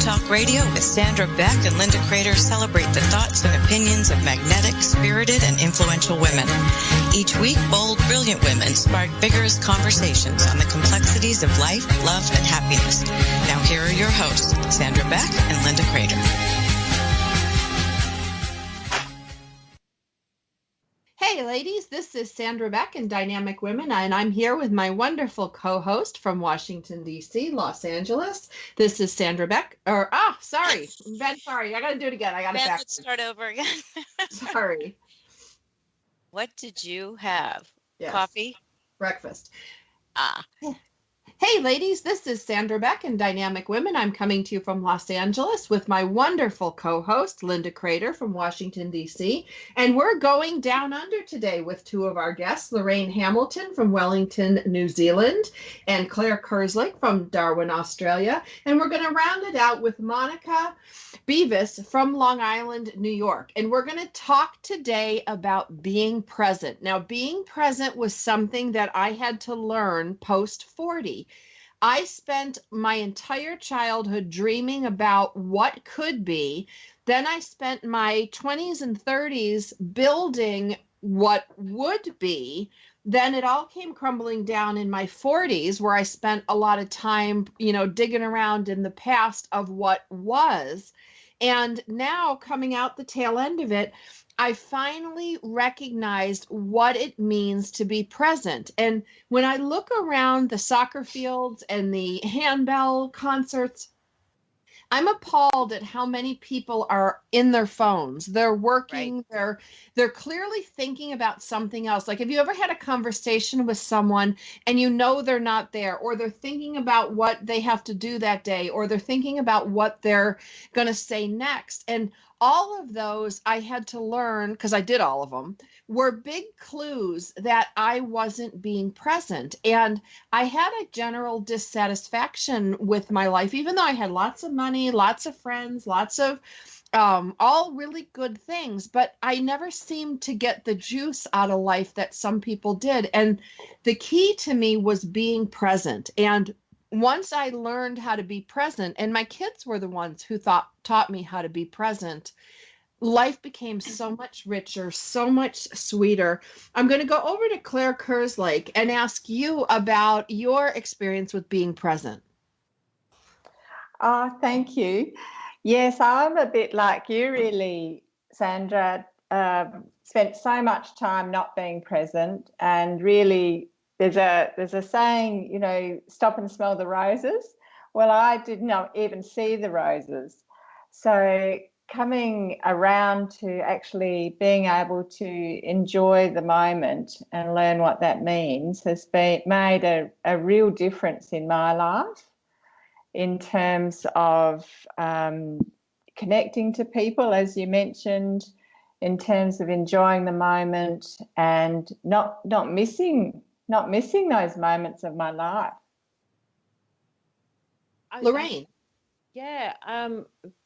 Talk Radio with Sandra Beck and Linda Crater celebrate the thoughts and opinions of magnetic, spirited, and influential women. Each week, bold, brilliant women spark vigorous conversations on the complexities of life, love, and happiness. Now here are your hosts, Sandra Beck and Linda Crater. Hey ladies, this is Sandra Beck and Dynamic Women, and I'm here with my wonderful co-host from Washington, D.C., Los Angeles. This is Sandra Beck, sorry, I gotta do it again. Let's start over again. Sorry. What did you have? Yes. Coffee? Breakfast. Hey ladies, this is Sandra Beck and Dynamic Women. I'm coming to you from Los Angeles with my wonderful co-host, Linda Crater from Washington, D.C. And we're going down under today with two of our guests, Lorraine Hamilton from Wellington, New Zealand, and Claire Kerslake from Darwin, Australia. And we're going to round it out with Monica Beavis from Long Island, New York. And we're going to talk today about being present. Now, being present was something that I had to learn post-40. I spent my entire childhood dreaming about what could be. Then I spent my 20s and 30s building what would be. Then it all came crumbling down in my 40s, where I spent a lot of time, digging around in the past of what was. And now coming out the tail end of it, I finally recognized what it means to be present. And when I look around the soccer fields and the handbell concerts, I'm appalled at how many people are in their phones. They're working, right. They're clearly thinking about something else. Like, have you ever had a conversation with someone and they're not there, or they're thinking about what they have to do that day, or they're thinking about what they're going to say next? And all of those I had to learn, because I did all of them, were big clues that I wasn't being present. And I had a general dissatisfaction with my life, even though I had lots of money, lots of friends, lots of all really good things. But I never seemed to get the juice out of life that some people did. And the key to me was being present. And once I learned how to be present, and my kids were the ones who taught me how to be present, life became so much richer, so much sweeter. I'm going to go over to Claire Kerslake and ask you about your experience with being present. Thank you. Yes, I'm a bit like you, really, Sandra. Spent so much time not being present, and really there's a saying, stop and smell the roses. Well, I did not even see the roses. So coming around to actually being able to enjoy the moment and learn what that means has made a real difference in my life, in terms of connecting to people, as you mentioned, in terms of enjoying the moment and not missing those moments of my life. Lorraine.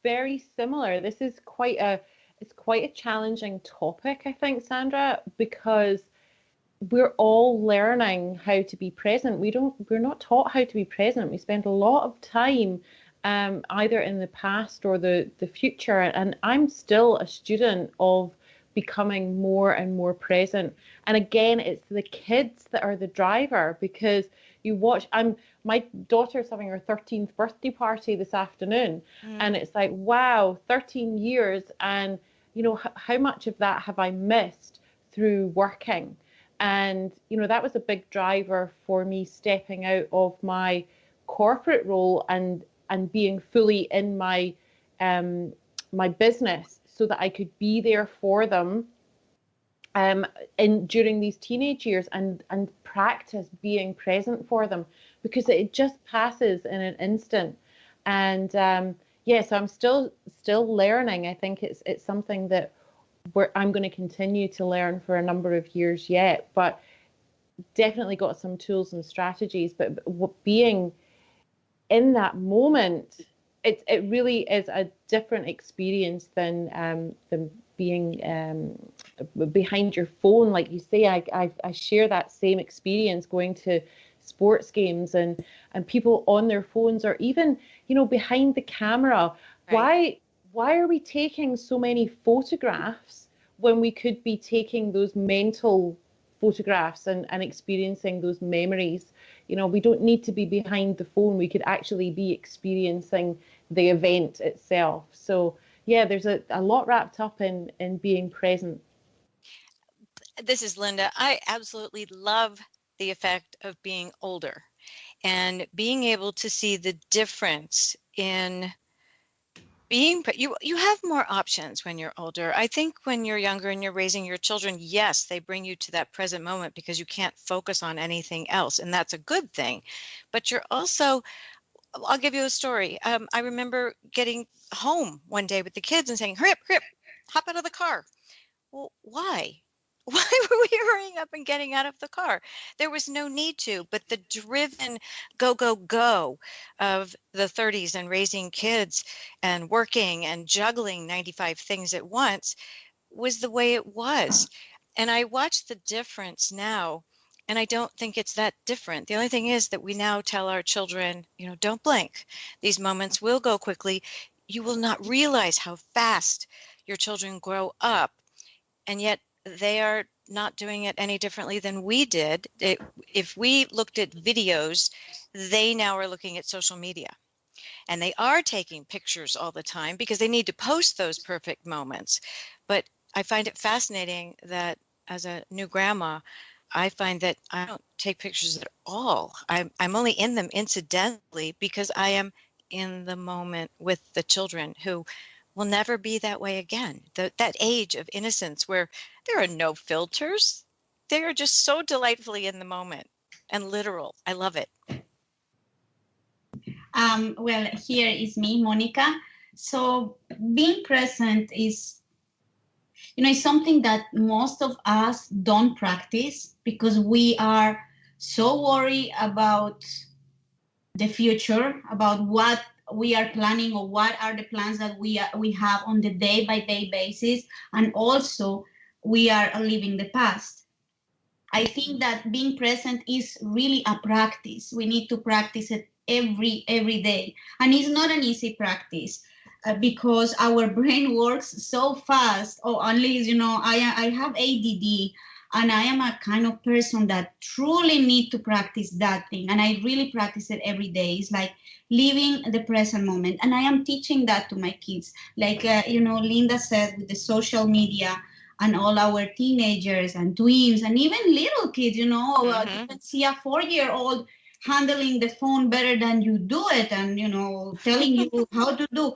Very similar. This is quite a challenging topic, I think, Sandra, because we're all learning how to be present. We're not taught how to be present. We spend a lot of time either in the past or the future, and I'm still a student of becoming more and more present. And again, it's the kids that are the driver, because you watch, my daughter's having her 13th birthday party this afternoon, and it's like, wow, 13 years, and how much of that have I missed through working? And that was a big driver for me stepping out of my corporate role and being fully in my my business, so that I could be there for them during these teenage years and practice being present for them, because it just passes in an instant. And so I'm still learning. I think it's something that I'm going to continue to learn for a number of years yet, but definitely got some tools and strategies. But being in that moment, it really is a different experience than being behind your phone, like you say. I share that same experience, going to sports games and people on their phones, or even, you know, behind the camera. Right. Why are we taking so many photographs when we could be taking those mental photographs and experiencing those memories? You know, we don't need to be behind the phone. We could actually be experiencing the event itself. So yeah, there's a lot wrapped up in being present. This is Linda. I absolutely love the effect of being older and being able to see the difference in being, you have more options when you're older. I think when you're younger and you're raising your children, yes, they bring you to that present moment because you can't focus on anything else, and that's a good thing. But you're also, I'll give you a story. I remember getting home one day with the kids and saying, hurry up, hop out of the car. Well, why? Why were we hurrying up and getting out of the car? There was no need to, but the driven go, go, go of the 30s and raising kids and working and juggling 95 things at once was the way it was. And I watch the difference now, and I don't think it's that different. The only thing is that we now tell our children, you know, don't blink. These moments will go quickly. You will not realize how fast your children grow up. And yet they are not doing it any differently than we did. If we looked at videos, they now are looking at social media. And they are taking pictures all the time because they need to post those perfect moments. But I find it fascinating that as a new grandma, I find that I don't take pictures at all. I'm only in them incidentally because I am in the moment with the children who will never be that way again. That age of innocence where there are no filters. They are just so delightfully in the moment and literal. I love it. Well, here is me, Monica. So being present is, is something that most of us don't practice because we are so worried about the future, about what we are planning or what are the plans that we have on the day-by-day basis, and also we are living the past. I think that being present is really a practice. We need to practice it every day, and it's not an easy practice because our brain works so fast. Unless I have ADD, and I am a kind of person that truly need to practice that thing, and I really practice it every day. It's like living the present moment, and I am teaching that to my kids. Like Linda said, with the social media and all our teenagers and tweens and even little kids, you can see a 4-year-old handling the phone better than you do it, and telling you how to do.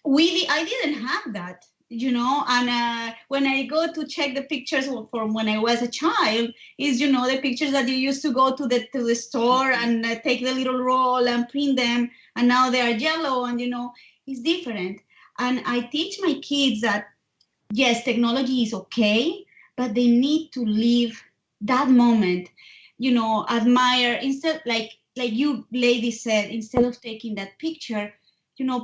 I didn't have that, and when I go to check the pictures from when I was a child, is the pictures that you used to go to the store and take the little roll and print them, and now they are yellow, and it's different. And I teach my kids that yes, technology is okay, but they need to live that moment, admire, instead, like you ladies said, instead of taking that picture,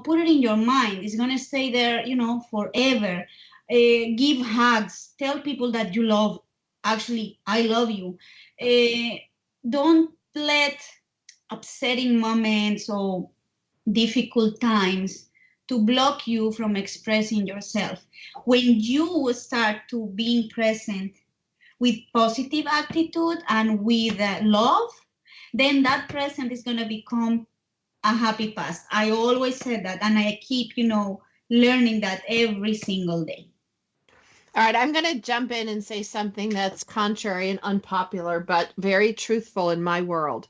put it in your mind. It's going to stay there, forever. Give hugs. Tell people that you love. Actually, I love you. Don't let upsetting moments or difficult times to block you from expressing yourself. When you start to being present with positive attitude and with love, then that present is going to become a happy past. I always said that, and I keep, learning that every single day. All right, I'm going to jump in and say something that's contrary and unpopular, but very truthful in my world.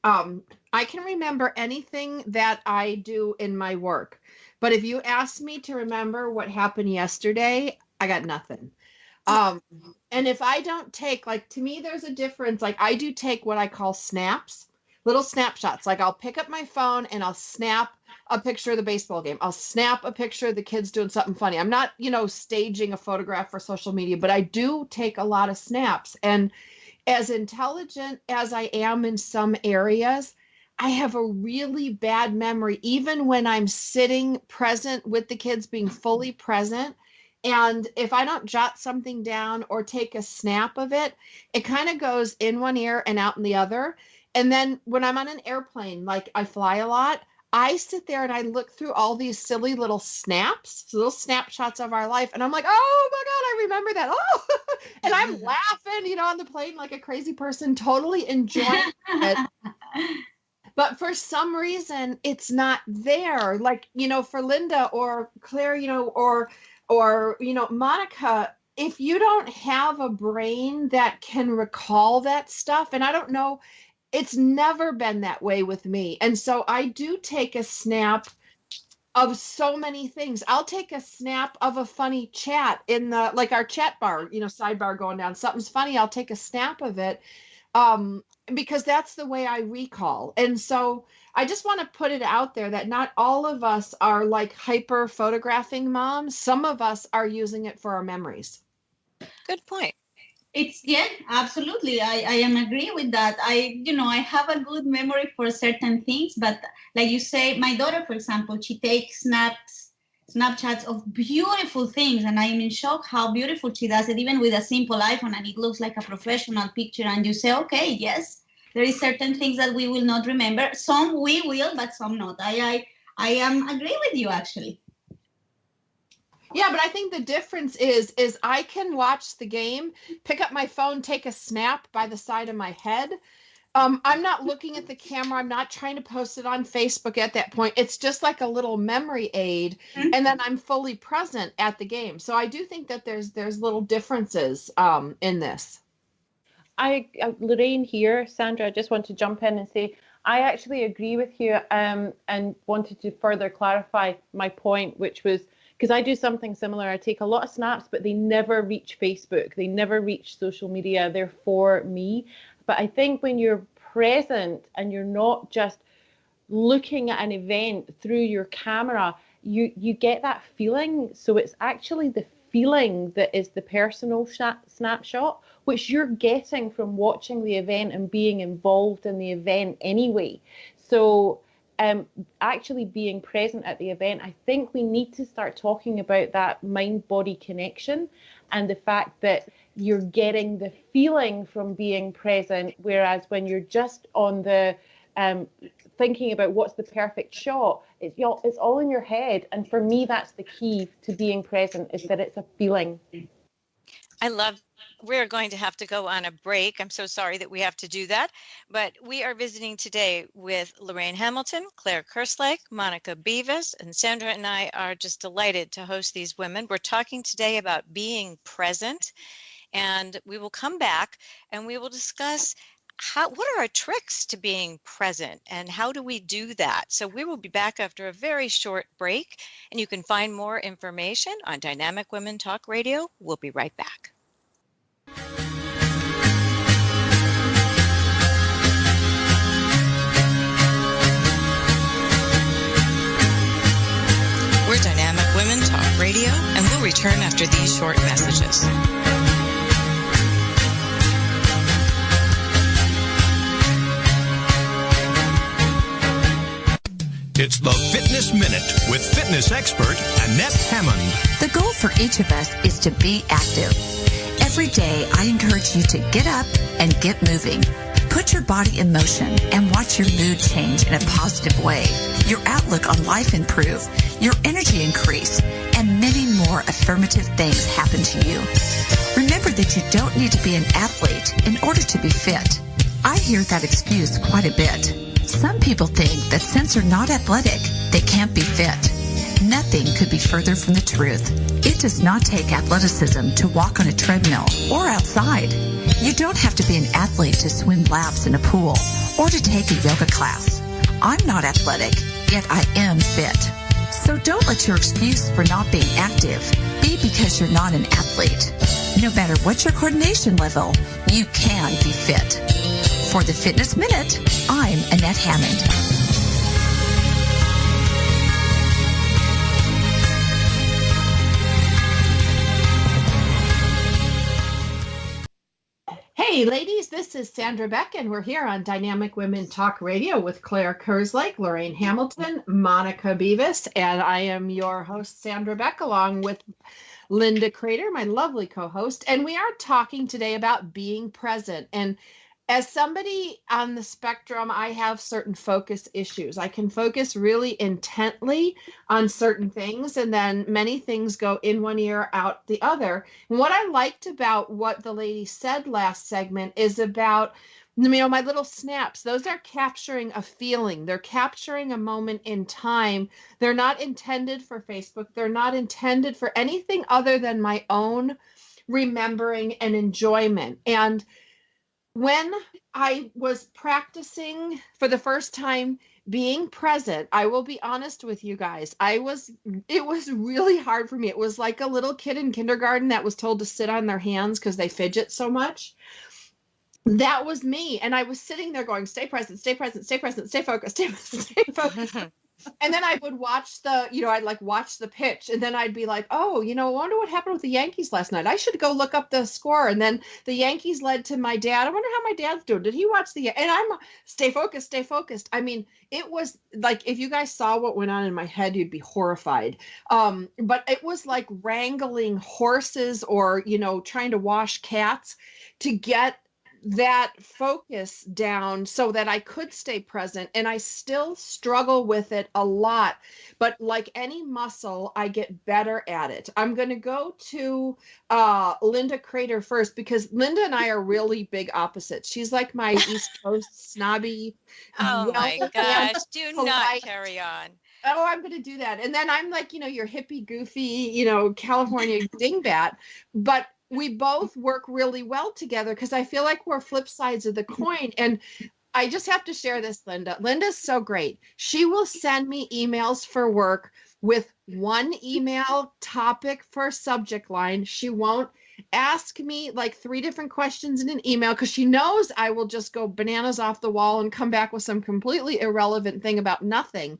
I can remember anything that I do in my work, but if you ask me to remember what happened yesterday, I got nothing. And if I don't take, to me, there's a difference. I do take what I call snaps. Little snapshots. I'll pick up my phone and I'll snap a picture of the baseball game. I'll snap a picture of the kids doing something funny. I'm not, staging a photograph for social media, but I do take a lot of snaps. And as intelligent as I am in some areas, I have a really bad memory. Even when I'm sitting present with the kids, being fully present, And if I don't jot something down or take a snap of it, it kind of goes in one ear and out in the other. And then when I'm on an airplane, like I fly a lot, I sit there and I look through all these silly little snaps, little snapshots of our life. And I'm like, oh my God, I remember that. Oh, and I'm laughing, on the plane like a crazy person, totally enjoying it. But for some reason, it's not there. Like, for Linda or Claire, or Monica, if you don't have a brain that can recall that stuff, and I don't know, it's never been that way with me. And so I do take a snap of so many things. I'll take a snap of a funny chat in like our chat bar, sidebar going down. Something's funny, I'll take a snap of it. Because that's the way I recall. And so I just want to put it out there that not all of us are like hyper photographing moms. Some of us are using it for our memories. Good point. Absolutely. I am agree with that. I have a good memory for certain things, but like you say, my daughter, for example, she takes Snapchats of beautiful things, and I am in shock how beautiful she does it, even with a simple iPhone, and it looks like a professional picture. And you say, okay, yes, there is certain things that we will not remember. Some we will, but some not. I am agree with you, actually. Yeah, but I think the difference is I can watch the game, pick up my phone, take a snap by the side of my head. I'm not looking at the camera. I'm not trying to post it on Facebook at that point. It's just like a little memory aid. Mm-hmm. And then I'm fully present at the game. So I do think that there's little differences in this. Lorraine here, Sandra, I just want to jump in and say, I actually agree with you and wanted to further clarify my point, which was, because I do something similar. I take a lot of snaps, but they never reach Facebook. They never reach social media. They're for me. But I think when you're present and you're not just looking at an event through your camera, you get that feeling. So it's actually the feeling that is the personal snapshot, which you're getting from watching the event and being involved in the event anyway. So actually being present at the event, I think we need to start talking about that mind-body connection and the fact that you're getting the feeling from being present, whereas when you're just on the thinking about what's the perfect shot, it's all in your head. And for me, that's the key to being present, is that it's a feeling. We're going to have to go on a break. I'm so sorry that we have to do that. But we are visiting today with Lorraine Hamilton, Claire Kerslake, Monica Beavis, and Sandra and I are just delighted to host these women. We're talking today about being present, and we will come back and we will discuss what are our tricks to being present and how do we do that? So we will be back after a very short break, and you can find more information on Dynamic Women Talk Radio. We'll be right back. We're Dynamic Women Talk Radio, and we'll return after these short messages. It's the Fitness Minute with fitness expert Annette Hammond. The goal for each of us is to be active. Every day, I encourage you to get up and get moving. Put your body in motion and watch your mood change in a positive way. Your outlook on life improve, your energy increase, and many more affirmative things happen to you. Remember that you don't need to be an athlete in order to be fit. I hear that excuse quite a bit. Some people think that since they're not athletic, they can't be fit. Nothing could be further from the truth. It does not take athleticism to walk on a treadmill or outside. You don't have to be an athlete to swim laps in a pool or to take a yoga class. I'm not athletic, yet I am fit. So don't let your excuse for not being active be because you're not an athlete. No matter what your coordination level, you can be fit. For the Fitness Minute, I'm Annette Hammond. Hey ladies, this is Sandra Beck, and we're here on Dynamic Women Talk Radio with Claire Kerslake, Lorraine Hamilton, Monica Beavis, and I am your host, Sandra Beck, along with Linda Crater, my lovely co-host, and we are talking today about being present. And as somebody on the spectrum, I have certain focus issues. I can focus really intently on certain things, and then many things go in one ear, out the other. And what I liked about what the lady said last segment is about, my little snaps. Those are capturing a feeling. They're capturing a moment in time. They're not intended for Facebook. They're not intended for anything other than my own remembering and enjoyment. And when I was practicing for the first time being present, I will be honest with you guys, it was really hard for me. It was like a little kid in kindergarten that was told to sit on their hands because they fidget so much. That was me. And I was sitting there going, stay present, stay present, stay present, stay focused, stay focused. And then I would watch I'd like watch the pitch, and then I'd be like, oh, I wonder what happened with the Yankees last night. I should go look up the score. And then the Yankees led to my dad. I wonder how my dad's doing. Did he watch and I'm stay focused, stay focused. I mean, it was like, if you guys saw what went on in my head, you'd be horrified. But it was like wrangling horses or, trying to wash cats to get that focus down so that I could stay present. And I still struggle with it a lot, but like any muscle, I get better at it. I'm going to go to Linda Crater first, because Linda and I are really big opposites. She's like my East Coast snobby. Oh my gosh, do not carry on. Oh, I'm going to do that. And then I'm like, your hippie, goofy, California dingbat. But we both work really well together because I feel like we're flip sides of the coin. And I just have to share this, Linda. Linda's so great. She will send me emails for work with one email topic for subject line. She won't ask me like 3 different questions in an email because she knows I will just go bananas off the wall and come back with some completely irrelevant thing about nothing.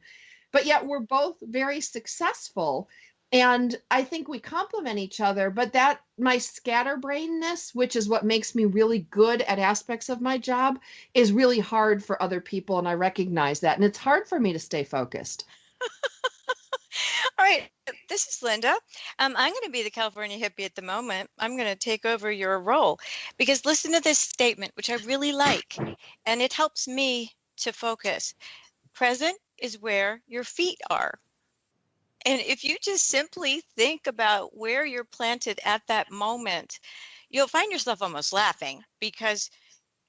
But yet we're both very successful. And I think we complement each other, but that my scatterbrainness, which is what makes me really good at aspects of my job, is really hard for other people. And I recognize that. And it's hard for me to stay focused. All right. This is Linda. I'm going to be the California hippie at the moment. I'm going to take over your role because listen to this statement, which I really like, and it helps me to focus. Present is where your feet are. And if you just simply think about where you're planted at that moment, you'll find yourself almost laughing because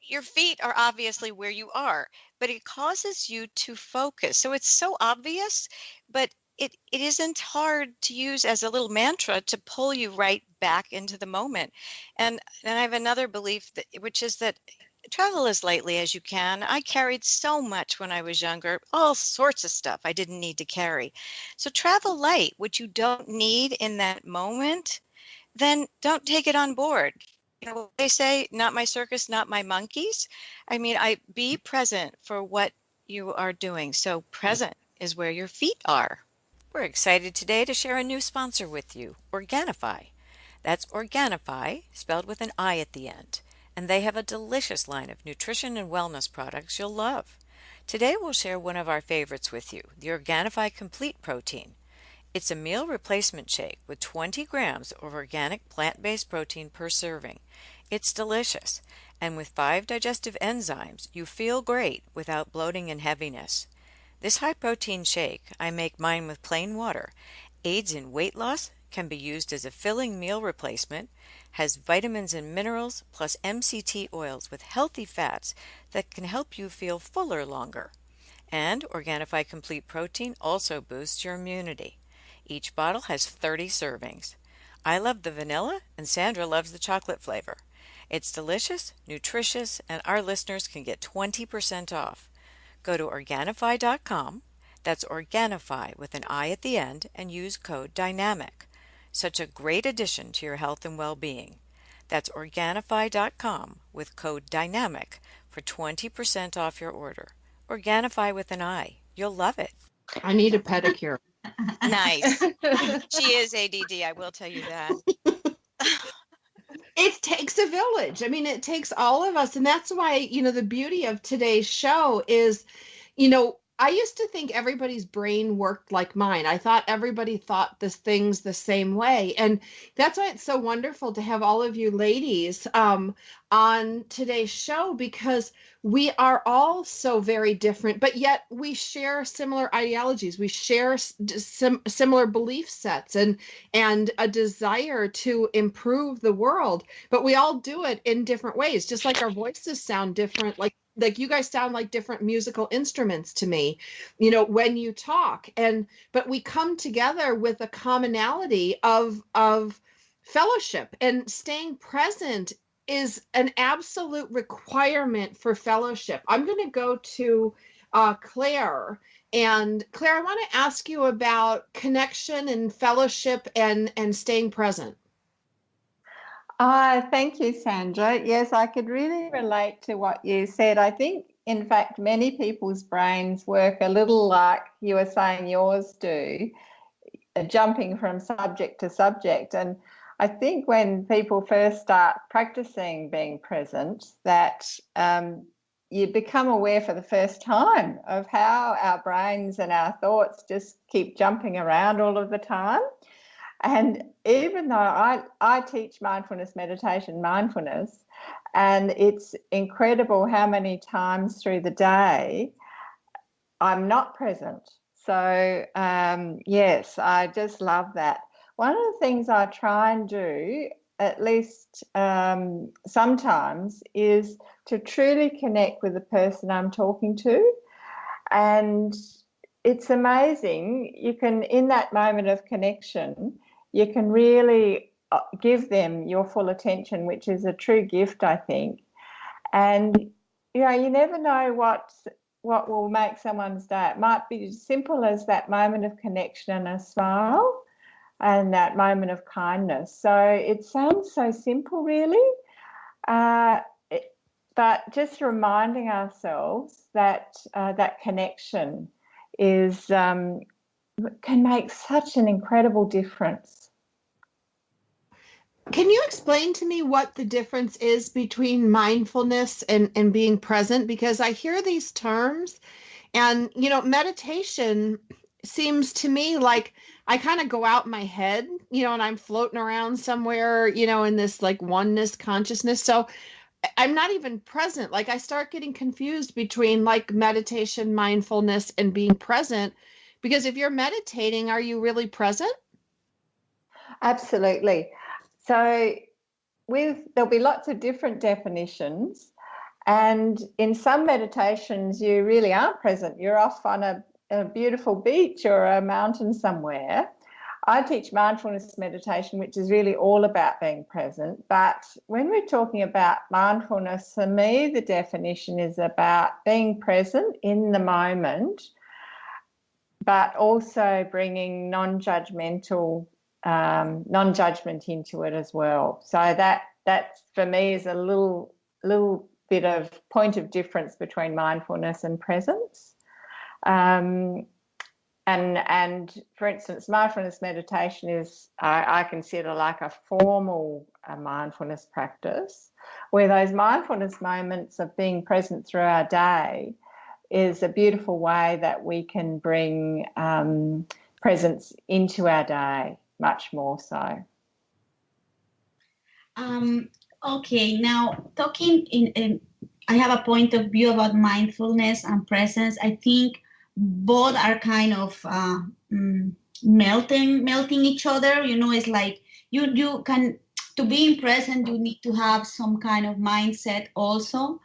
your feet are obviously where you are, but it causes you to focus. So it's so obvious, but it isn't hard to use as a little mantra to pull you right back into the moment. And I have another belief, which is that travel as lightly as you can. I carried so much when I was younger, all sorts of stuff I didn't need to carry. So travel light. What you don't need in that moment, then don't take it on board. They say, not my circus, not my monkeys. I mean, be present for what you are doing. So present is where your feet are. We're excited today to share a new sponsor with you, Organifi. That's Organifi, spelled with an I at the end. And they have a delicious line of nutrition and wellness products you'll love. Today we'll share one of our favorites with you, the Organifi Complete Protein. It's a meal replacement shake with 20 grams of organic plant-based protein per serving. It's delicious, and with 5 digestive enzymes, you feel great without bloating and heaviness. This high-protein shake, I make mine with plain water, aids in weight loss, can be used as a filling meal replacement, has vitamins and minerals, plus MCT oils with healthy fats that can help you feel fuller longer. And Organifi Complete Protein also boosts your immunity. Each bottle has 30 servings. I love the vanilla, and Sandra loves the chocolate flavor. It's delicious, nutritious, and our listeners can get 20% off. Go to Organifi.com, that's Organifi with an I at the end, and use code DYNAMIC. Such a great addition to your health and well-being. That's Organifi.com with code DYNAMIC for 20% off your order. Organifi with an I. You'll love it. I need a pedicure. Nice. She is ADD, I will tell you that. It takes a village. I mean, it takes all of us. And that's why, the beauty of today's show is, I used to think everybody's brain worked like mine. I thought everybody thought this things the same way. And that's why it's so wonderful to have all of you ladies on today's show, because we are all so very different, but yet we share similar ideologies. We share similar belief sets and a desire to improve the world, but we all do it in different ways, just like our voices sound different. Like you guys sound like different musical instruments to me, you know, when you talk, but we come together with a commonality of fellowship, and staying present is an absolute requirement for fellowship. I'm going to go to Claire. And Claire, I want to ask you about connection and fellowship and staying present. Thank you, Sandra. Yes, I could really relate to what you said. I think, in fact, many people's brains work a little like you were saying yours do, jumping from subject to subject. And I think when people first start practicing being present, that you become aware for the first time of how our brains and our thoughts just keep jumping around all of the time. And even though I teach mindfulness meditation, and it's incredible how many times through the day I'm not present. So, yes, I just love that. One of the things I try and do, at least sometimes, is to truly connect with the person I'm talking to. And it's amazing. You can, in that moment of connection, you can really give them your full attention, which is a true gift, I think. And, you know, you never know what will make someone's day. It might be as simple as that moment of connection and a smile and that moment of kindness. So it sounds so simple, really, but just reminding ourselves that that connection is can make such an incredible difference. Can you explain to me what the difference is between mindfulness and being present? Because I hear these terms, and, you know, meditation seems to me like I kind of go out in my head, you know, and I'm floating around somewhere, you know, in this like oneness consciousness. So I'm not even present. Like I start getting confused between like meditation, mindfulness, and being present. Because if you're meditating, are you really present? Absolutely. So there'll be lots of different definitions, and in some meditations you really aren't present. You're off on a beautiful beach or a mountain somewhere. I teach mindfulness meditation, which is really all about being present. But when we're talking about mindfulness, for me, the definition is about being present in the moment, but also bringing non-judgment into it as well. So that for me is a little bit of point of difference between mindfulness and presence. And for instance, mindfulness meditation is I consider like a formal mindfulness practice, where those mindfulness moments of being present through our day is a beautiful way that we can bring presence into our day. Much more so. Okay, now talking I have a point of view about mindfulness and presence. I think both are kind of melting each other. You know, it's like you can, to be present, you need to have some kind of mindset also,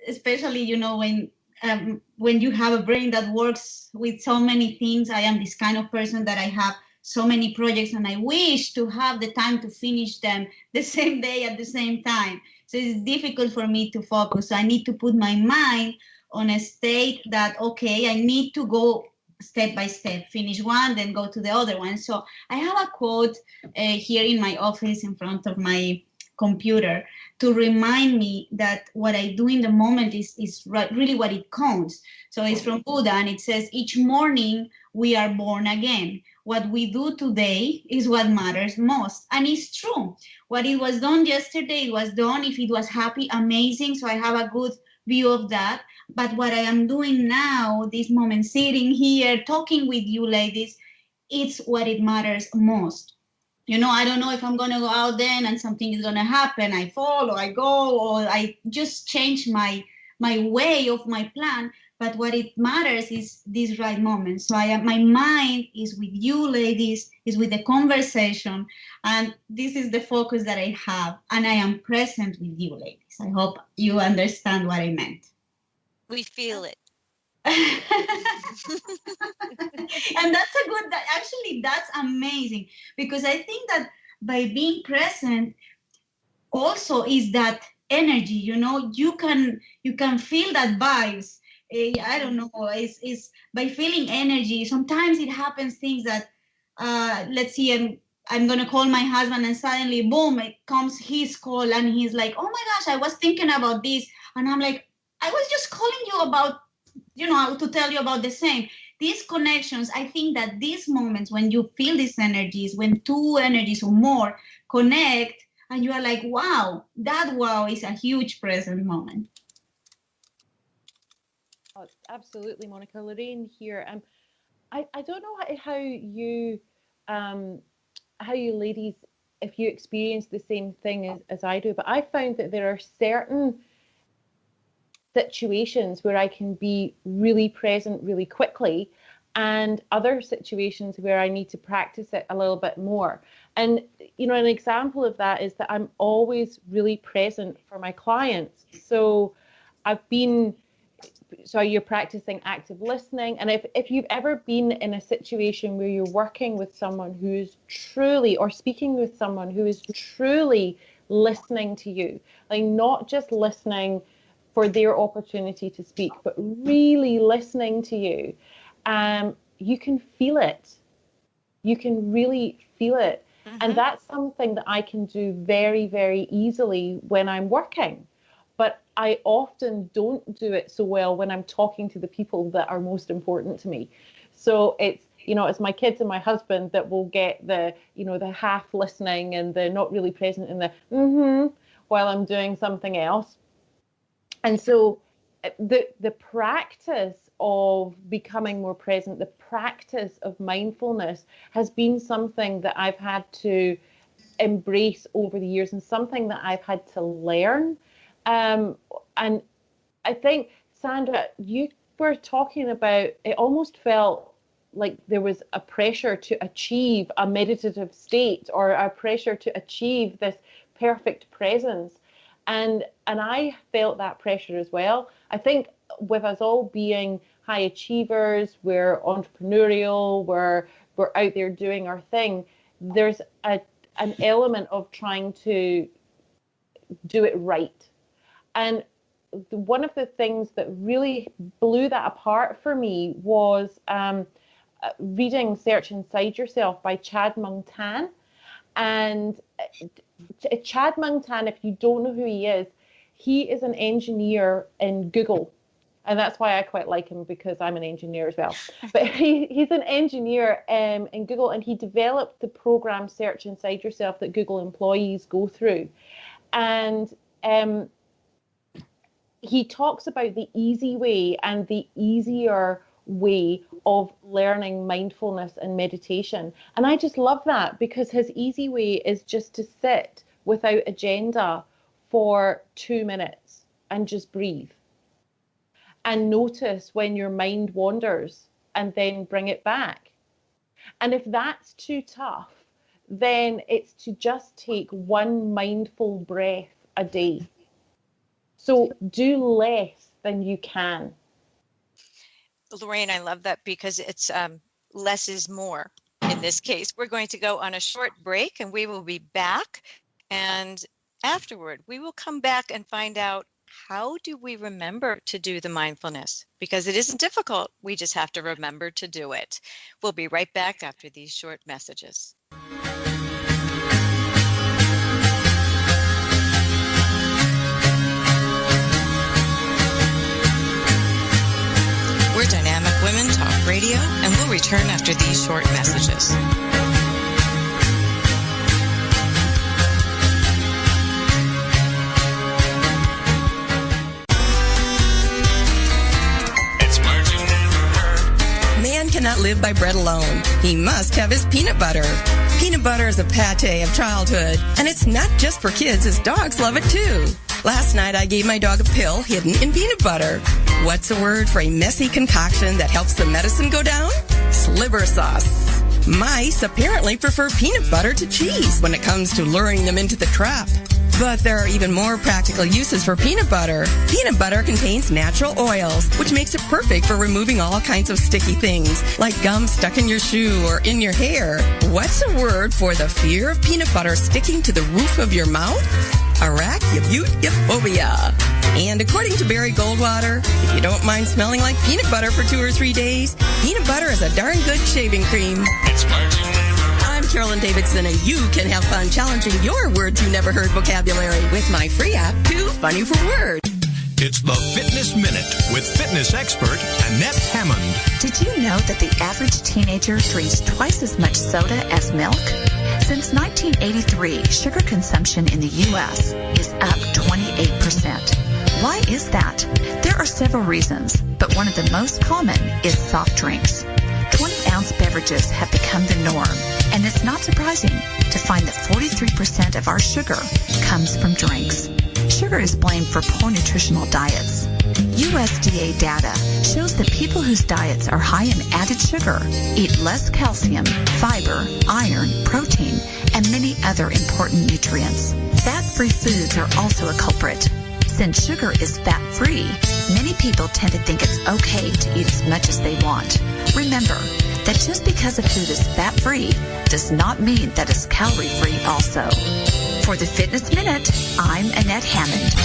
especially, you know, when you have a brain that works with so many things. I am this kind of person that I have so many projects and I wish to have the time to finish them the same day at the same time. So it's difficult for me to focus. So I need to put my mind on a state that, okay, I need to go step by step, finish one, then go to the other one. So I have a quote here in my office in front of my computer to remind me that what I do in the moment is really what it counts. So it's from Buddha, and it says, each morning we are born again. What we do today is what matters most. And it's true. What it was done yesterday, it was done. If it was happy, amazing. So I have a good view of that. But what I am doing now, this moment, sitting here, talking with you ladies, it's what it matters most. You know, I don't know if I'm going to go out then and something is going to happen. I fall or I go, or I just change my way of my plan. But what it matters is this right moment. So my mind is with you ladies, is with the conversation. And this is the focus that I have. And I am present with you ladies. I hope you understand what I meant. We feel it. And that's amazing, because I think that by being present also is that energy, you know, you can feel that vibes. I don't know, is by feeling energy. Sometimes it happens things that let's see, I'm gonna call my husband and suddenly boom, it comes his call and he's like, oh my gosh, I was thinking about this, and I'm like, I was just calling you about, you know, to tell you about the same. These connections, I think that these moments when you feel these energies, when two energies or more connect, and you are like, wow, that wow is a huge present moment. Oh, absolutely, Monica. Lorraine here. I don't know how you ladies, if you experience the same thing as I do, but I found that there are certain situations where I can be really present really quickly, and other situations where I need to practice it a little bit more. And, you know, an example of that is that I'm always really present for my clients. So you're practicing active listening. And if you've ever been in a situation where you're working with someone who is truly, or speaking with someone who is truly listening to you, like not just listening for their opportunity to speak, but really listening to you, you can feel it. You can really feel it. Mm-hmm. And that's something that I can do very, very easily when I'm working. But I often don't do it so well when I'm talking to the people that are most important to me. So it's, you know, it's my kids and my husband that will get the, you know, the half listening and the not really present in the while I'm doing something else. And so the practice of becoming more present, the practice of mindfulness has been something that I've had to embrace over the years, and something that I've had to learn. And I think, Sandra, you were talking about, it almost felt like there was a pressure to achieve a meditative state, or a pressure to achieve this perfect presence. And I felt that pressure as well. I think with us all being high achievers, we're entrepreneurial, we're out there doing our thing, there's an element of trying to do it right. And one of the things that really blew that apart for me was reading Search Inside Yourself by Chad Mung Tan. And Chad Mung Tan, if you don't know who he is an engineer in Google. And that's why I quite like him, because I'm an engineer as well. But he's an engineer in Google, and he developed the program Search Inside Yourself that Google employees go through. And he talks about the easy way and the easier way of learning mindfulness and meditation. And I just love that, because his easy way is just to sit without agenda for 2 minutes and just breathe. And notice when your mind wanders, and then bring it back. And if that's too tough, then it's to just take one mindful breath a day. So do less than you can. Lorraine, I love that, because it's less is more in this case. We're going to go on a short break, and we will be back. And afterward, we will come back and find out, how do we remember to do the mindfulness? Because it isn't difficult. We just have to remember to do it. We'll be right back after these short messages. We're Dynamic Women Talk Radio, and we'll return after these short messages. cannot live by bread alone. He must have his peanut butter. Peanut butter is a pate of childhood, and it's not just for kids, as dogs love it too. Last night, I gave my dog a pill hidden in peanut butter. What's a word for a messy concoction that helps the medicine go down? Sliver sauce. Mice apparently prefer peanut butter to cheese when it comes to luring them into the trap. But there are even more practical uses for peanut butter. Peanut butter contains natural oils, which makes it perfect for removing all kinds of sticky things, like gum stuck in your shoe or in your hair. What's a word for the fear of peanut butter sticking to the roof of your mouth? Arachnophobia. And according to Barry Goldwater, if you don't mind smelling like peanut butter for 2 or 3 days, peanut butter is a darn good shaving cream. I'm Carolyn Davidson, and you can have fun challenging your words you never heard vocabulary with my free app, Too Funny for Words. It's the Fitness Minute with fitness expert Annette Hammond. Did you know that the average teenager drinks twice as much soda as milk? Since 1983, sugar consumption in the U.S. is up 28%. Why is that? There are several reasons, but one of the most common is soft drinks. 20-ounce beverages have become the norm, and it's not surprising to find that 43% of our sugar comes from drinks. Sugar is blamed for poor nutritional diets. USDA data shows that people whose diets are high in added sugar eat less calcium, fiber, iron, protein, and many other important nutrients. Fat-free foods are also a culprit. Since sugar is fat-free, many people tend to think it's okay to eat as much as they want. Remember that just because a food is fat-free does not mean that it's calorie-free also. For the Fitness Minute, I'm Annette Hammond.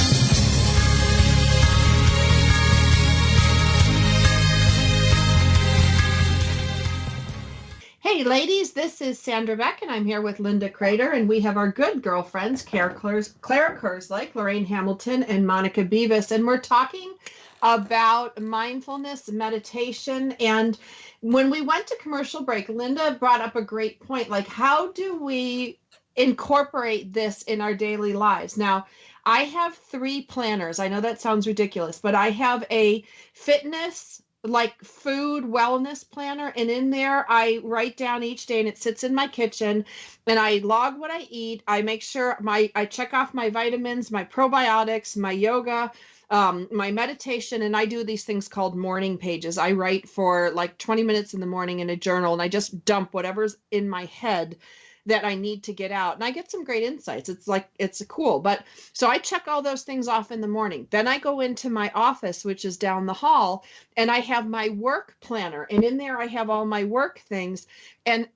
Hey ladies, this is Sandra Beck, and I'm here with Linda Crater, and we have our good girlfriends, Clara Kerslake, Lorraine Hamilton, and Monica Beavis, and we're talking about mindfulness, meditation, and when we went to commercial break, Linda brought up a great point, like how do we incorporate this in our daily lives? Now, I have 3 planners. I know that sounds ridiculous, but I have a fitness, like food wellness planner, and in there I write down each day, and it sits in my kitchen, and I log what I eat. I make sure I check off my vitamins, my probiotics, my yoga, my meditation, and I do these things called morning pages. I write for like 20 minutes in the morning in a journal, and I just dump whatever's in my head that I need to get out. And I get some great insights. It's cool. But so I check all those things off in the morning. Then I go into my office, which is down the hall, and I have my work planner. And in there, I have all my work things. And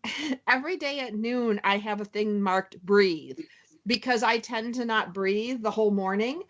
every day at noon, I have a thing marked breathe, because I tend to not breathe the whole morning.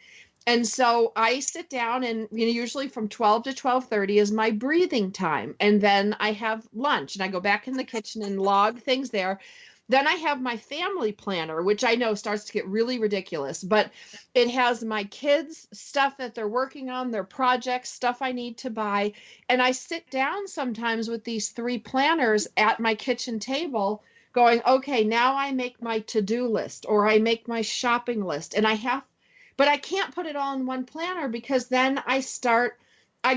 And so I sit down, and usually from 12 to 12:30 is my breathing time. And then I have lunch, and I go back in the kitchen and log things there. Then I have my family planner, which I know starts to get really ridiculous, but it has my kids' stuff that they're working on, their projects, stuff I need to buy. And I sit down sometimes with these 3 planners at my kitchen table going, okay, now I make my to-do list, or I make my shopping list, and but I can't put it all in one planner, because then I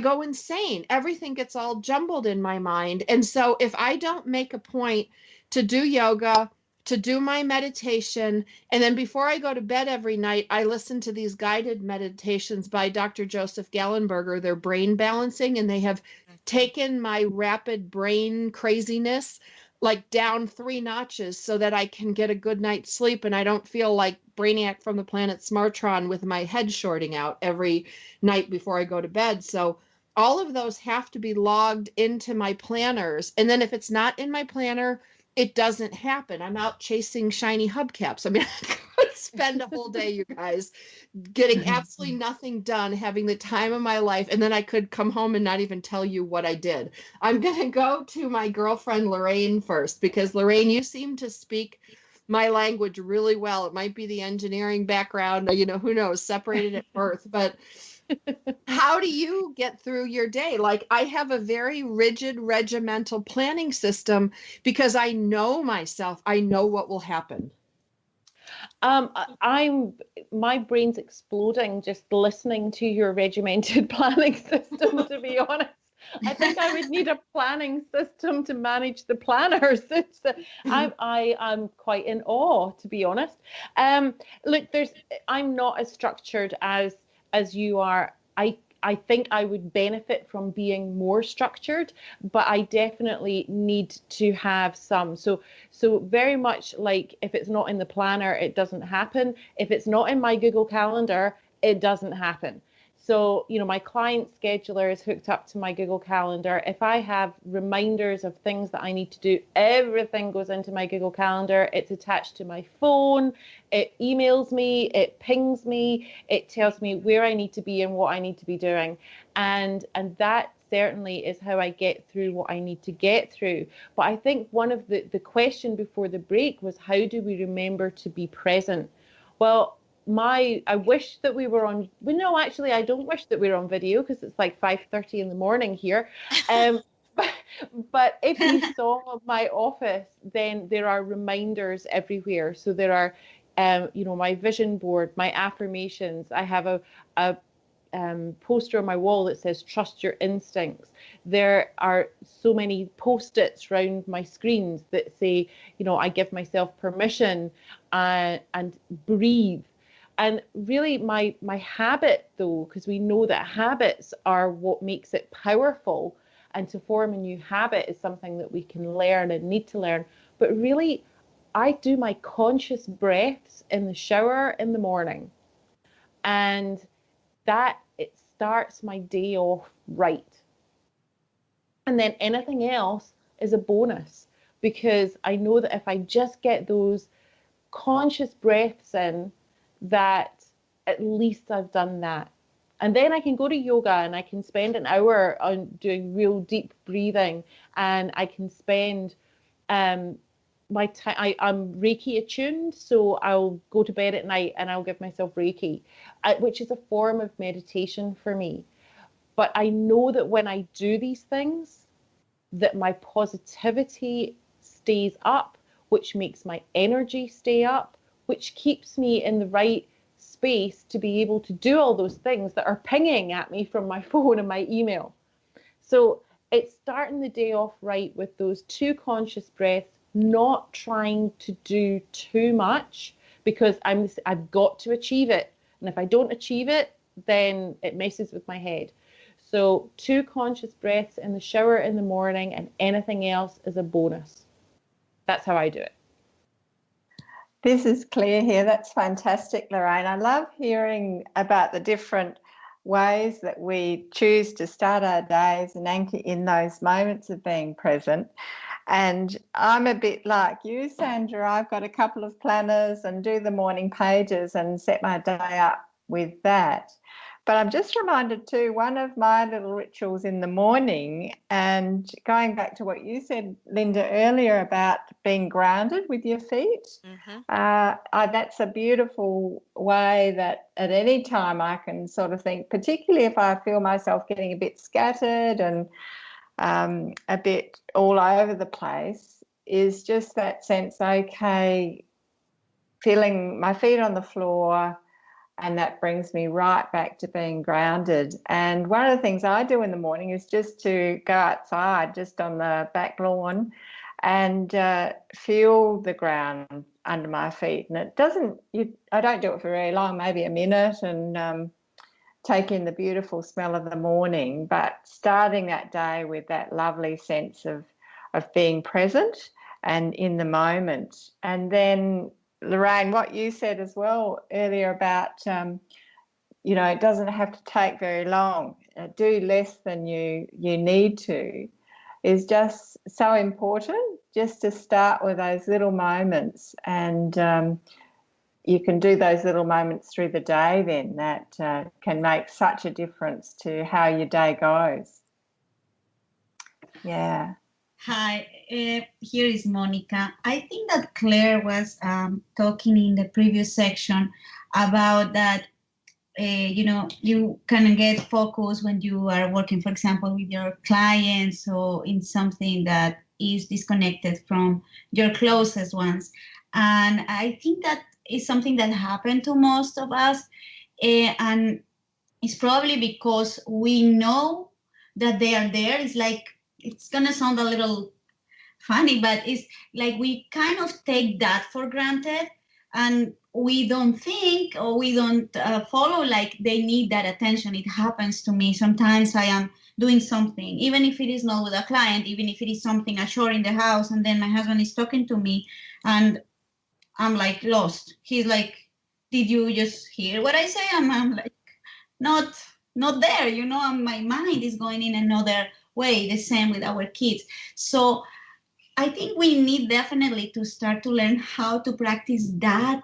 go insane. Everything gets all jumbled in my mind. And so if I don't make a point to do yoga, to do my meditation, and then before I go to bed every night, I listen to these guided meditations by Dr. Joseph Gallenberger. They're brain balancing, and they have taken my rapid brain craziness like down 3 notches so that I can get a good night's sleep and I don't feel like Brainiac from the planet Smartron with my head shorting out every night before I go to bed. So all of those have to be logged into my planners. And then if it's not in my planner, it doesn't happen. I'm out chasing shiny hubcaps. I mean, I could spend a whole day, you guys, getting absolutely nothing done, having the time of my life, and then I could come home and not even tell you what I did. I'm going to go to my girlfriend Lorraine first, because Lorraine, you seem to speak my language really well. It might be the engineering background, who knows, separated at birth, but how do you get through your day? Like, I have a very rigid regimental planning system because I know myself. I know what will happen. My brain's exploding just listening to your regimented planning system, to be honest. I think I would need a planning system to manage the planners. I'm quite in awe, to be honest. Look, I'm not as structured as you are. I think I would benefit from being more structured, but I definitely need to have some. So very much like, if it's not in the planner, it doesn't happen. If it's not in my Google Calendar, it doesn't happen. So, my client scheduler is hooked up to my Google Calendar. If I have reminders of things that I need to do, everything goes into my Google Calendar. It's attached to my phone. It emails me. It pings me. It tells me where I need to be and what I need to be doing. And that certainly is how I get through what I need to get through. But I think one of the question before the break was, how do we remember to be present? Well, I wish that we were on. Well, no, actually, I don't wish that we were on video, because it's like 5:30 in the morning here. But if you saw my office, then there are reminders everywhere. So there are, my vision board, my affirmations. I have a poster on my wall that says "Trust your instincts." There are so many post-its around my screens that say, I give myself permission and breathe. And really my habit, though, because we know that habits are what makes it powerful, and to form a new habit is something that we can learn and need to learn. But really, I do my conscious breaths in the shower in the morning, and it starts my day off right. And then anything else is a bonus, because I know that if I just get those conscious breaths in, that at least I've done that. And then I can go to yoga, and I can spend an hour on doing real deep breathing, and I can spend my time. I'm Reiki attuned, so I'll go to bed at night and I'll give myself Reiki, which is a form of meditation for me. But I know that when I do these things, that my positivity stays up, which makes my energy stay up, which keeps me in the right space to be able to do all those things that are pinging at me from my phone and my email. So it's starting the day off right with those 2 conscious breaths, not trying to do too much, because I've got to achieve it. And if I don't achieve it, then it messes with my head. So 2 conscious breaths in the shower in the morning, and anything else is a bonus. That's how I do it. This is Claire here. That's fantastic, Lorraine. I love hearing about the different ways that we choose to start our days and anchor in those moments of being present. And I'm a bit like you, Sandra. I've got a couple of planners and do the morning pages and set my day up with that. But I'm just reminded too, one of my little rituals in the morning, and going back to what you said, Linda, earlier about being grounded with your feet, that's a beautiful way that at any time I can sort of think, particularly if I feel myself getting a bit scattered and a bit all over the place, is just that sense, okay, feeling my feet on the floor, and that brings me right back to being grounded. And one of the things I do in the morning is just to go outside, just on the back lawn, and feel the ground under my feet. And I don't do it for very long, maybe a minute, and take in the beautiful smell of the morning. But starting that day with that lovely sense of being present and in the moment. And then, Lorraine, what you said as well earlier about, it doesn't have to take very long. Do less than you need to is just so important, just to start with those little moments. And you can do those little moments through the day then that can make such a difference to how your day goes. Yeah. Hi, here is Monica. I think that Claire was talking in the previous section about that, you can get focused when you are working, for example, with your clients or in something that is disconnected from your closest ones. And I think that is something that happened to most of us. And it's probably because we know that they are there. It's like, it's gonna sound a little funny, but it's like we kind of take that for granted, and we don't think, or we don't follow like they need that attention. It happens to me. Sometimes I am doing something, even if it is not with a client, even if it is something, a chore in the house, and then my husband is talking to me and I'm like lost. He's like, did you just hear what I say? I'm like, not there, you know, and my mind is going in another way. The same with our kids. So I think we need definitely to start to learn how to practice that,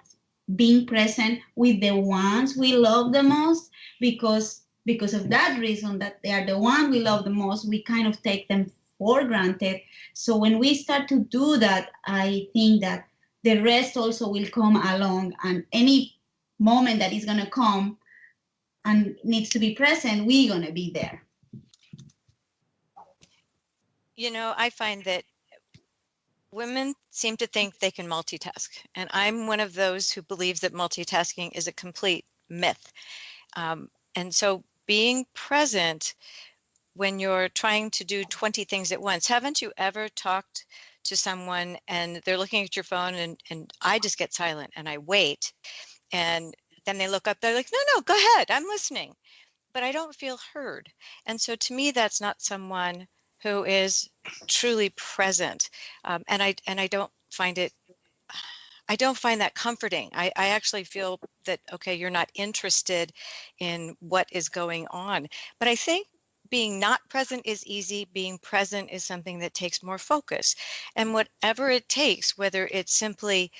being present with the ones we love the most, because of that reason, that they are the one we love the most, we kind of take them for granted. So when we start to do that, I think that the rest also will come along, and any moment that is going to come and needs to be present, we're going to be there. You know, I find that women seem to think they can multitask, and I'm one of those who believes that multitasking is a complete myth. And so being present when you're trying to do 20 things at once, haven't you ever talked to someone and they're looking at your phone, and I just get silent and I wait, and then they look up, they're like, no, go ahead, I'm listening, but I don't feel heard. And so to me, that's not someone who is truly present. And I don't find that comforting. I actually feel that, okay, you're not interested in what is going on. But I think being not present is easy. Being present is something that takes more focus. And whatever it takes, whether it's simply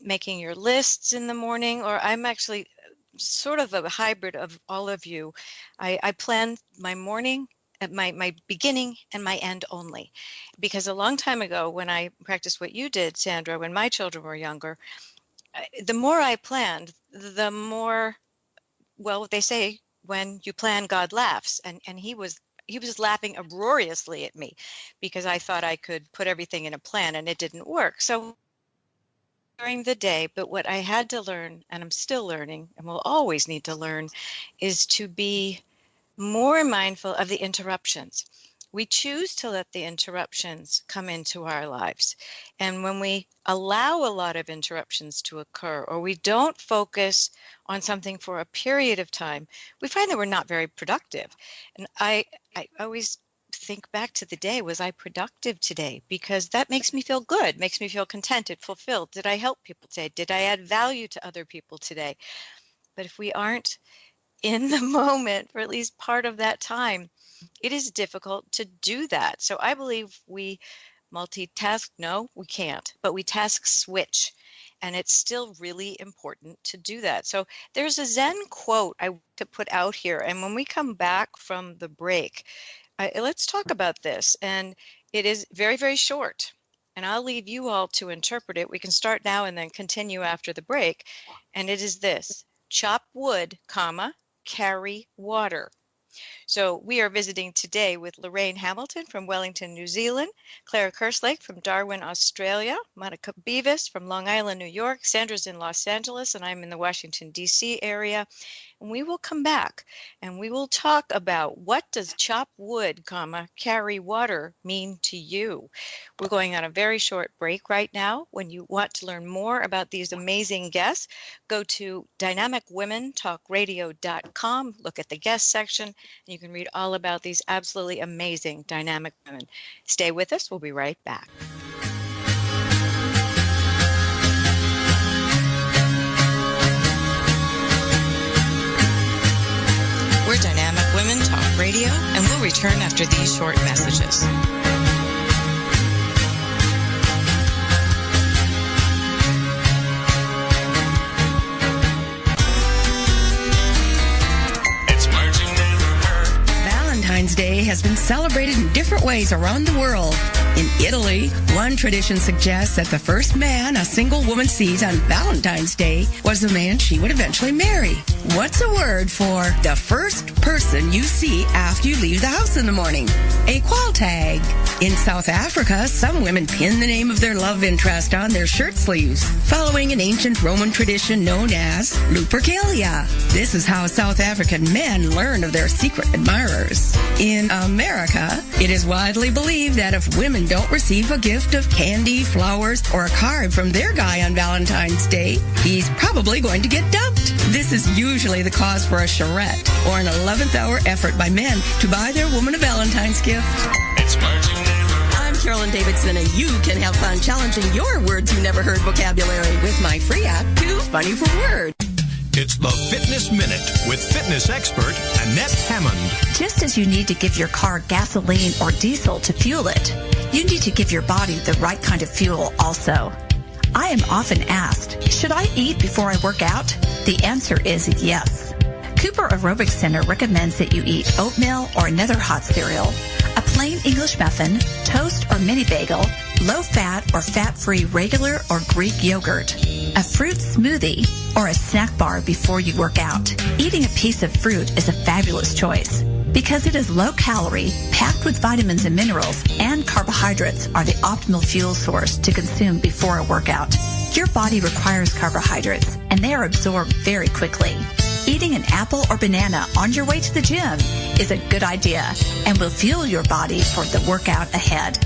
making your lists in the morning, or I'm actually sort of a hybrid of all of you. I plan my morning, my beginning and my end only, because a long time ago when I practiced what you did, Sandra, when my children were younger, the more I planned, the more, well, they say when you plan, God laughs, and he was laughing uproariously at me because I thought I could put everything in a plan and it didn't work. So during the day, but what I had to learn, and I'm still learning and will always need to learn, is to be more mindful of the interruptions. We choose to let the interruptions come into our lives. And when we allow a lot of interruptions to occur, or we don't focus on something for a period of time, we find that we're not very productive. And I always think back to the day, was I productive today? Because that makes me feel good, makes me feel contented, fulfilled. Did I help people today? Did I add value to other people today? But if we aren't in the moment for at least part of that time, it is difficult to do that. So I believe we multitask. No, we can't, but we task switch. And it's still really important to do that. So there's a Zen quote I want to put out here. And when we come back from the break, let's talk about this. And it is very, very short. And I'll leave you all to interpret it. We can start now and then continue after the break. And it is this: chop wood, carry water. So we are visiting today with Lorraine Hamilton from Wellington, New Zealand, Claire Kerslake from Darwin, Australia, Monica Beavis from Long Island, New York, Sandra's in Los Angeles, and I'm in the Washington, D.C. area. And we will come back and we will talk about, what does chop wood, carry water mean to you? We're going on a very short break right now. When you want to learn more about these amazing guests, go to dynamicwomentalkradio.com, look at the guest section, and you can read all about these absolutely amazing dynamic women. Stay with us. We'll be right back. We're Dynamic Women Talk Radio, and we'll return after these short messages. Valentine's Day has been celebrated in different ways around the world. In Italy, one tradition suggests that the first man a single woman sees on Valentine's Day was the man she would eventually marry. What's a word for the first person you see after you leave the house in the morning? A qualtag. In South Africa, some women pin the name of their love interest on their shirt sleeves, following an ancient Roman tradition known as Lupercalia. This is how South African men learn of their secret admirers. Yes, in America, it is widely believed that if women don't receive a gift of candy, flowers, or a card from their guy on Valentine's Day, he's probably going to get dumped. This is usually the cause for a charrette or an 11th hour effort by men to buy their woman a Valentine's gift. It's Marching Neighbor. I'm Carolyn Davidson, and you can have fun challenging your words you never heard vocabulary with my free app, Too Funny for Words. It's the Fitness Minute with fitness expert Annette Hammond. Just as you need to give your car gasoline or diesel to fuel it, you need to give your body the right kind of fuel also. I am often asked, should I eat before I work out? The answer is yes. Cooper Aerobics Center recommends that you eat oatmeal or another hot cereal, a plain English muffin, toast or mini bagel, low-fat or fat-free regular or Greek yogurt, a fruit smoothie, or a snack bar before you work out. Eating a piece of fruit is a fabulous choice because it is low-calorie, packed with vitamins and minerals, and carbohydrates are the optimal fuel source to consume before a workout. Your body requires carbohydrates, and they are absorbed very quickly. Eating an apple or banana on your way to the gym is a good idea and will fuel your body for the workout ahead.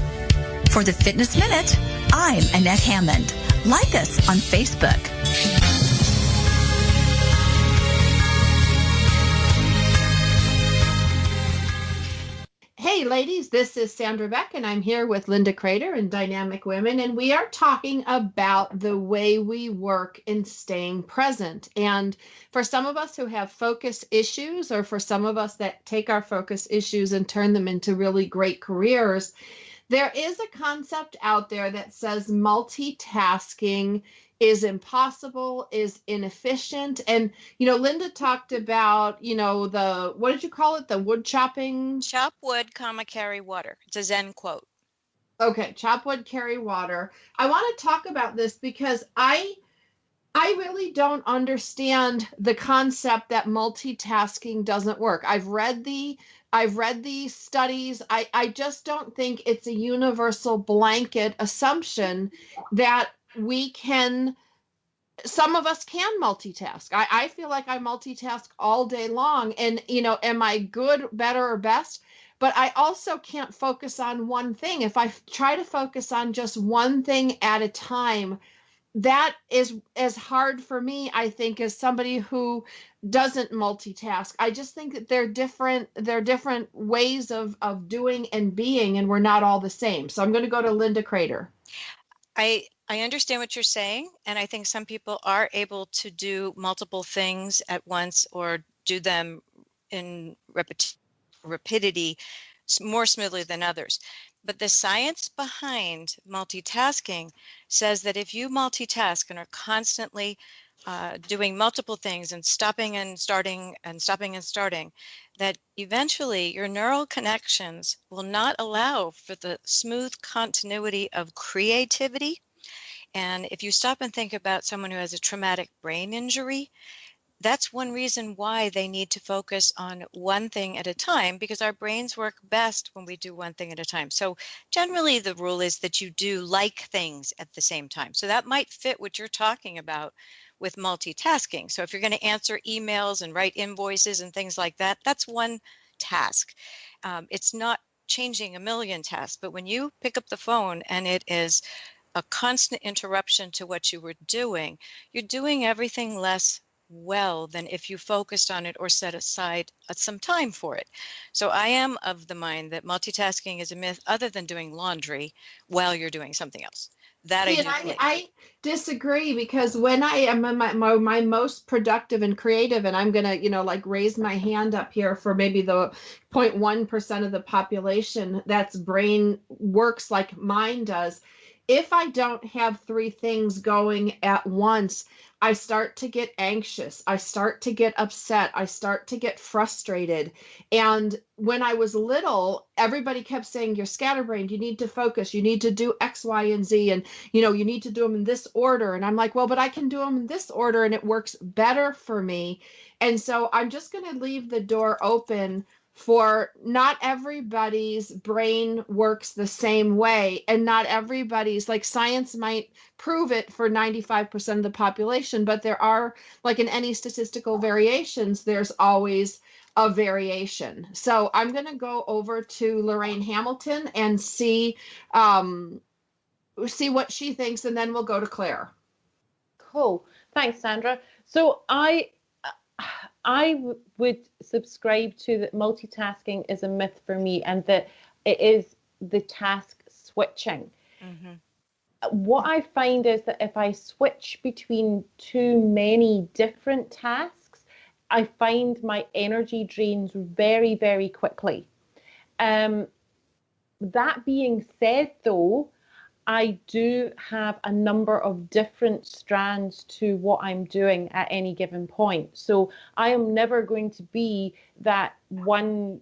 For the Fitness Minute, I'm Annette Hammond. Like us on Facebook. Hey ladies, this is Sandra Beck and I'm here with Linda Crater and Dynamic Women, and we are talking about the way we work in staying present. And for some of us who have focus issues, or for some of us that take our focus issues and turn them into really great careers, there is a concept out there that says multitasking is impossible, is inefficient. And, Linda talked about, what did you call it? The wood chopping? Chop wood, carry water. It's a Zen quote. Okay, chop wood, carry water. I want to talk about this because I really don't understand the concept that multitasking doesn't work. I've read the studies. I just don't think it's a universal blanket assumption that some of us can multitask. I feel like I multitask all day long, and am I good, better, or best? But I also can't focus on one thing. If I try to focus on just one thing at a time, that is as hard for me, I think, as somebody who doesn't multitask. I just think that they're different ways of doing and being, and we're not all the same. So I'm going to go to Linda Crater. I understand what you're saying, and I think some people are able to do multiple things at once or do them in rapidity more smoothly than others. But the science behind multitasking says that if you multitask and are constantly doing multiple things and stopping and starting and stopping and starting, that eventually your neural connections will not allow for the smooth continuity of creativity. And if you stop and think about someone who has a traumatic brain injury, that's one reason why they need to focus on one thing at a time, because our brains work best when we do one thing at a time. So generally the rule is that you do like things at the same time. So that might fit what you're talking about with multitasking. So if you're going to answer emails and write invoices and things like that, that's one task. It's not changing a million tasks, but when you pick up the phone and it is a constant interruption to what you were doing, you're doing everything less well than if you focused on it or set aside some time for it. So I am of the mind that multitasking is a myth, other than doing laundry while you're doing something else. That I disagree, because when I am my most productive and creative, and I'm gonna raise my hand up here for maybe the 0.1% of the population that's brain works like mine does. If I don't have three things going at once, I start to get anxious. I start to get upset. I start to get frustrated. And when I was little, everybody kept saying, you're scatterbrained. You need to focus. You need to do X, Y, and Z. And, you need to do them in this order. And I'm like, well, but I can do them in this order and it works better for me. And so I'm just going to leave the door open for not everybody's brain works the same way, and not everybody's, like, science might prove it for 95% of the population, but there are, like in any statistical variations, there's always a variation. So I'm going to go over to Lorraine Hamilton and see what she thinks, and then we'll go to Claire. Cool. Thanks, Sandra. So I would subscribe to that multitasking is a myth for me, and that it is the task switching. Mm-hmm. What I find is that if I switch between too many different tasks, I find my energy drains very, very quickly. That being said, though, I do have a number of different strands to what I'm doing at any given point. So I am never going to be that one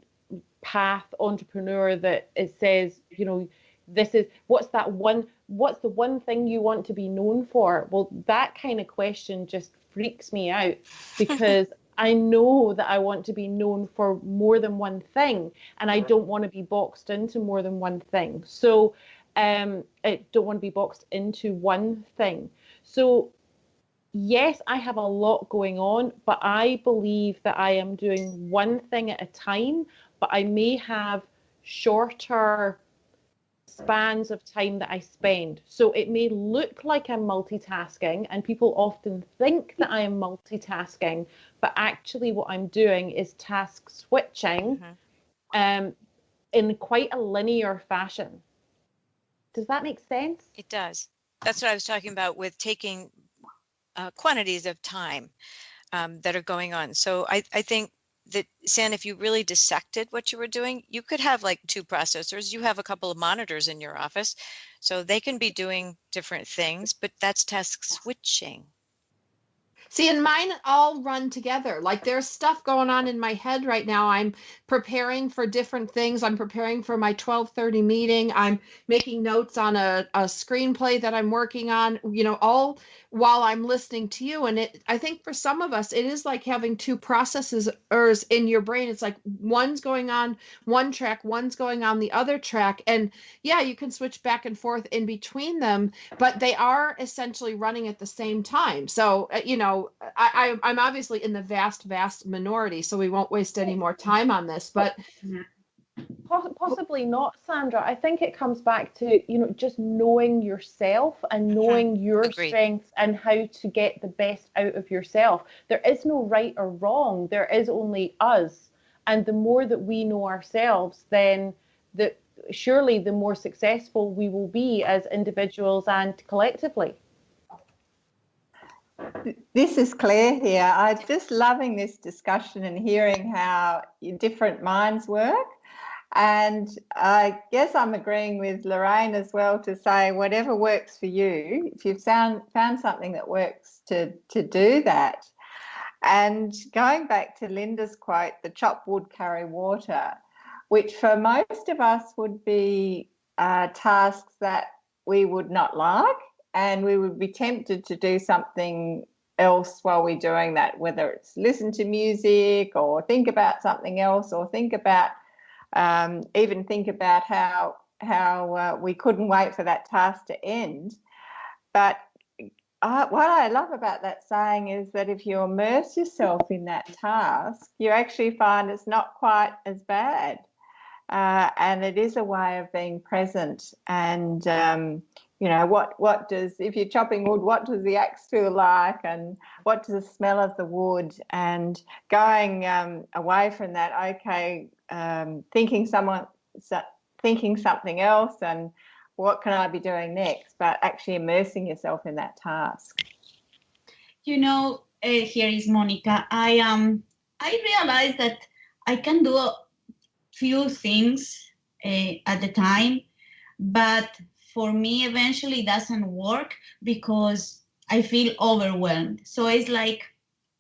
path entrepreneur that it says, you know, this is what's the one thing you want to be known for? Well, that kind of question just freaks me out, because I know that I want to be known for more than one thing, and I don't want to be boxed into more than one thing. So I don't want to be boxed into one thing. So yes, I have a lot going on, but I believe that I am doing one thing at a time, but I may have shorter spans of time that I spend. So it may look like I'm multitasking, and people often think that I am multitasking, but actually what I'm doing is task switching in quite a linear fashion. Does that make sense? It does. That's what I was talking about with taking quantities of time that are going on. So I think that, San, if you really dissected what you were doing, you could have like 2 processors. You have a couple of monitors in your office, so they can be doing different things, but that's task switching. See, and mine all run together. Like there's stuff going on in my head right now. I'm preparing for different things. I'm preparing for my 12:30 meeting. I'm making notes on a screenplay that I'm working on, you know, all while I'm listening to you. And I think for some of us, it is like having 2 processors in your brain. It's like one's going on one track, one's going on the other track. And yeah, you can switch back and forth in between them, but they are essentially running at the same time. So, you know, I'm obviously in the vast minority, so we won't waste any more time on this, but possibly not, Sandra. I think it comes back to, you know, just knowing yourself and knowing your strengths and how to get the best out of yourself. There is no right or wrong. There is only us. And the more that we know ourselves, then surely the more successful we will be as individuals and collectively. This is Claire here. I'm just loving this discussion and hearing how different minds work. And I guess I'm agreeing with Lorraine as well to say whatever works for you, if you've found something that works, to do that. And going back to Linda's quote, the chop wood, carry water, which for most of us would be tasks that we would not like, and we would be tempted to do something else while we're doing that, whether it's listen to music or think about something else, or think about even think about how we couldn't wait for that task to end. But what I love about that saying is that if you immerse yourself in that task, you actually find it's not quite as bad. And it is a way of being present. And you know, what does, if you're chopping wood, what does the axe feel like, and what does the smell of the wood? And going away from that, okay, thinking something else, and what can I be doing next? But actually immersing yourself in that task. You know, here is Monica. I realized that I can do a few things at the time, but for me, eventually it doesn't work because I feel overwhelmed. So it's like,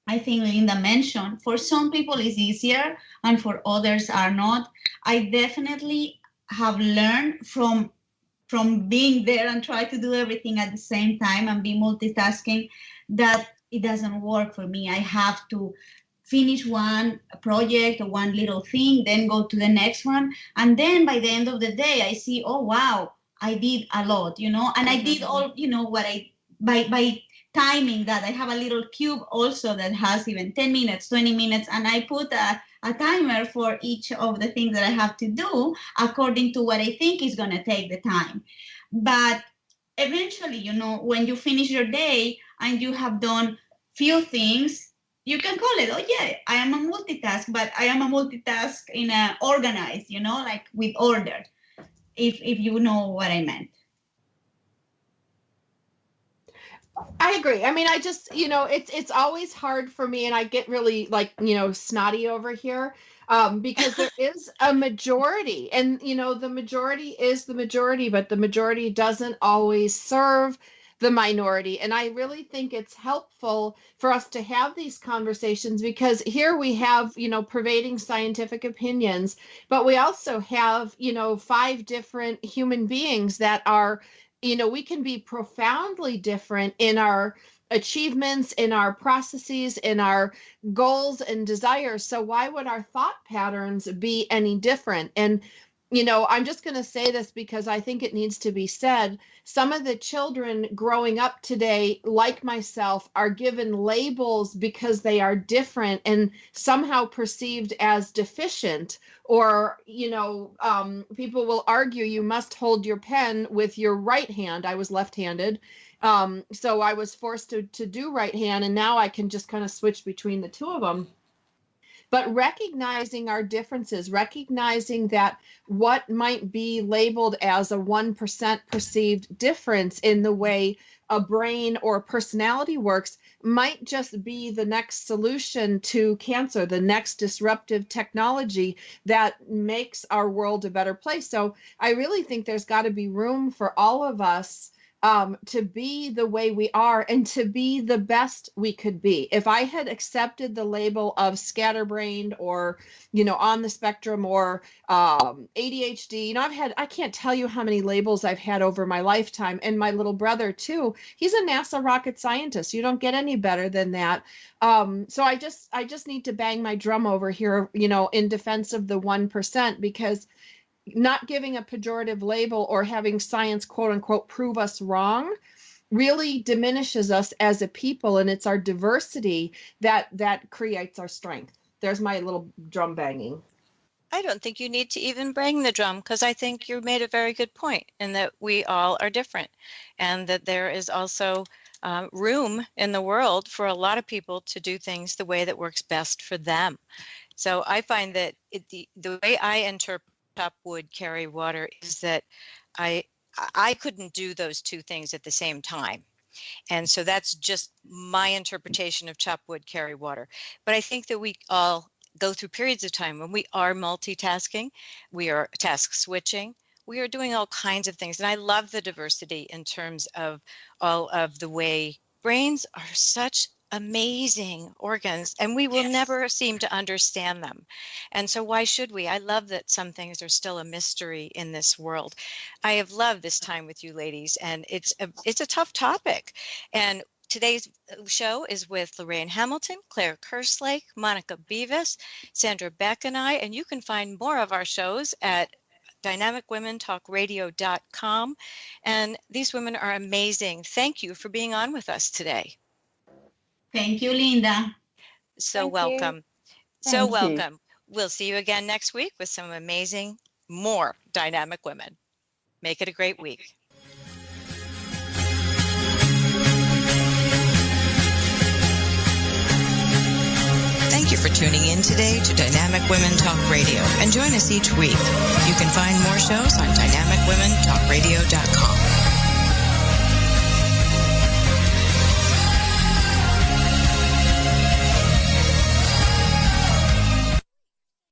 I think Linda mentioned, for some people it's easier and for others are not. I definitely have learned from being there and try to do everything at the same time and be multitasking that it doesn't work for me. I have to finish one project or one little thing, then go to the next one. And then by the end of the day, I see, oh, wow, I did a lot, you know, and I did all, you know, what by timing that. I have a little cube also that has even 10 minutes, 20 minutes, and I put a timer for each of the things that I have to do according to what I think is going to take the time. But eventually, you know, when you finish your day and you have done few things, you can call it, oh yeah, I am a multitask, but I am a multitask in a organized, you know, like with order, if you know what I meant. I agree. I mean, I just, you know, it's always hard for me, and I get really like, you know, snotty over here because there is a majority, and, you know, the majority is the majority, but the majority doesn't always serve the minority. And I really think it's helpful for us to have these conversations, because here we have, you know, pervading scientific opinions, but we also have, you know, 5 different human beings that are, you know, we can be profoundly different in our achievements, in our processes, in our goals and desires. So why would our thought patterns be any different? And, you know, I'm just going to say this because I think it needs to be said. Some of the children growing up today, like myself, are given labels because they are different and somehow perceived as deficient. Or, you know, people will argue you must hold your pen with your right hand. I was left-handed. So I was forced to do right hand, and now I can just kind of switch between the two of them. But recognizing our differences, recognizing that what might be labeled as a 1% perceived difference in the way a brain or personality works might just be the next solution to cancer, the next disruptive technology that makes our world a better place. So I really think there's got to be room for all of us to be the way we are and to be the best we could be. If I had accepted the label of scatterbrained or, you know, on the spectrum or ADHD, you know, I can't tell you how many labels I've had over my lifetime. And my little brother too, he's a NASA rocket scientist. You don't get any better than that. So I just need to bang my drum over here, you know, in defense of the 1%, because not giving a pejorative label or having science, quote unquote, prove us wrong really diminishes us as a people. And it's our diversity that creates our strength. There's my little drum banging. I don't think you need to even bang the drum, because I think you made a very good point in that we all are different, and that there is also room in the world for a lot of people to do things the way that works best for them. So I find that the way I interpret chop wood, carry water is that I couldn't do those two things at the same time. And so that's just my interpretation of chop wood, carry water. But I think that we all go through periods of time when we are multitasking, we are task switching, we are doing all kinds of things. And I love the diversity in terms of all of the way brains are such amazing organs, and we will never seem to understand them. And so why should we? I love that some things are still a mystery in this world. I have loved this time with you ladies, and it's a tough topic. And today's show is with Lorraine Hamilton, Claire Kerslake, Monica Beavis, Sandra Beck, and I. And you can find more of our shows at dynamicwomentalkradio.com. And these women are amazing. Thank you for being on with us today. Thank you, Linda. So welcome. So welcome. We'll see you again next week with some amazing, more dynamic women. Make it a great week. Thank you for tuning in today to Dynamic Women Talk Radio, and join us each week. You can find more shows on dynamicwomentalkradio.com.